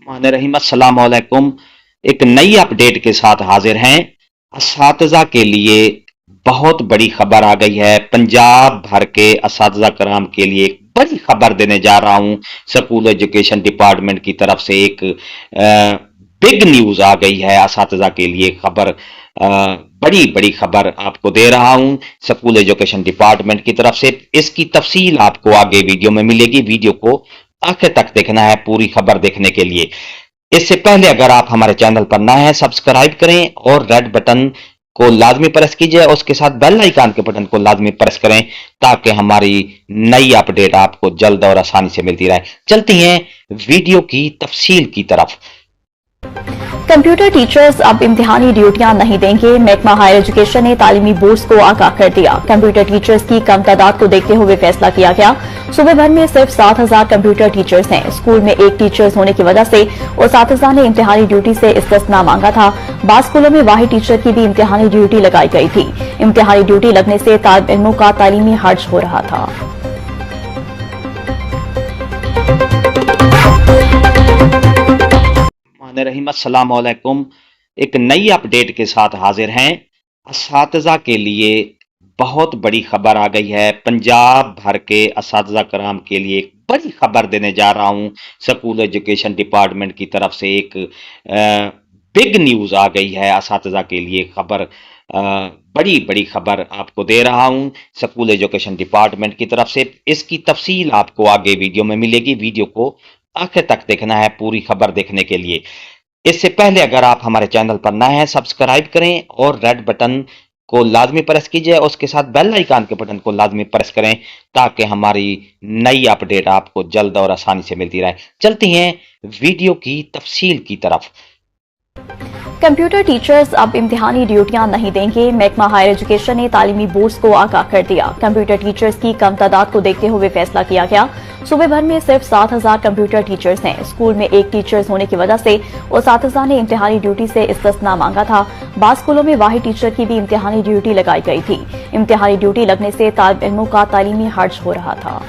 रहीम अस्सलाम वालेकुम। एक नई अपडेट के साथ हाजिर हैं। असातिज़ा के लिए बहुत बड़ी खबर आ गई है। पंजाब भर के असातिज़ा कराम के लिए एक बड़ी खबर देने जा रहा हूं। स्कूल एजुकेशन डिपार्टमेंट की तरफ से एक बिग न्यूज आ गई है। असातिज़ा के लिए खबर, बड़ी बड़ी खबर आपको दे रहा हूं स्कूल एजुकेशन डिपार्टमेंट की तरफ से। इसकी तफसील आपको आगे वीडियो में मिलेगी। वीडियो को आखिर तक देखना है पूरी खबर देखने के लिए। इससे पहले अगर आप हमारे चैनल पर नए हैं, सब्सक्राइब करें और रेड बटन को लाजमी प्रेस कीजिए और उसके साथ बेल आइकन के बटन को लाजमी प्रेस करें ताकि हमारी नई अपडेट आपको जल्द और आसानी से मिलती रहे। चलती हैं वीडियो की तफसील की तरफ। कंप्यूटर टीचर्स अब इम्तिहानी ड्यूटियां नहीं देंगे। महकमा हायर एजुकेशन ने तालीमी बोर्ड्स को आगाह कर दिया। कंप्यूटर टीचर्स की कम तादाद को देखते हुए फैसला किया गया। सूबे भर में सिर्फ 7,000 कंप्यूटर टीचर्स हैं। स्कूल में एक टीचर्स होने की वजह से असातिज़ा ने इम्तिहानी ड्यूटी से इस्तिस्ना मांगा था। बाद स्कूलों में वाहिद टीचर की भी इम्तिहानी ड्यूटी लगाई गई थी। इम्तिहानी ड्यूटी लगने से तालिब इल्मों का तालीमी हर्ज हो रहा था। रहीम अस्सलाम वालेकुम। एक नई अपडेट के साथ हाजिर हैं। असातिज़ा के लिए बहुत बड़ी खबर आ गई है। पंजाब भर के असातिज़ा कराम के लिए एक बड़ी खबर देने जा रहा हूं। स्कूल एजुकेशन डिपार्टमेंट की तरफ से एक बिग न्यूज आ गई है। असातिज़ा के लिए खबर, बड़ी बड़ी खबर आपको दे रहा हूं स्कूल एजुकेशन डिपार्टमेंट की तरफ से। इसकी तफसील आपको आगे वीडियो में मिलेगी। वीडियो को आखिर तक देखना है पूरी खबर देखने के लिए। इससे पहले अगर आप हमारे चैनल पर नए हैं, सब्सक्राइब करें और रेड बटन को लाजमी प्रेस कीजिए और उसके साथ बेल आइकन के बटन को लाजमी प्रेस करें ताकि हमारी नई अपडेट आपको जल्द और आसानी से मिलती रहे। चलती हैं वीडियो की तफसील की तरफ। कंप्यूटर टीचर्स अब इम्तिहानी ड्यूटियां नहीं देंगे। महकमा हायर एजुकेशन ने तालीमी बोर्ड्स को आगाह कर दिया। कंप्यूटर टीचर्स की कम तादाद को देखते हुए फैसला किया गया। सूबे भर में सिर्फ 7,000 कंप्यूटर टीचर्स हैं। स्कूल में एक टीचर्स होने की वजह से असातिज़ा ने इम्तिहानी ड्यूटी से इस्तिस्ना मांगा था। बाद स्कूलों में वाहिद टीचर की भी इम्तिहानी ड्यूटी लगाई गई थी। इम्तिहानी ड्यूटी लगने से तालिब इल्मों का तालीमी हर्ज हो रहा था।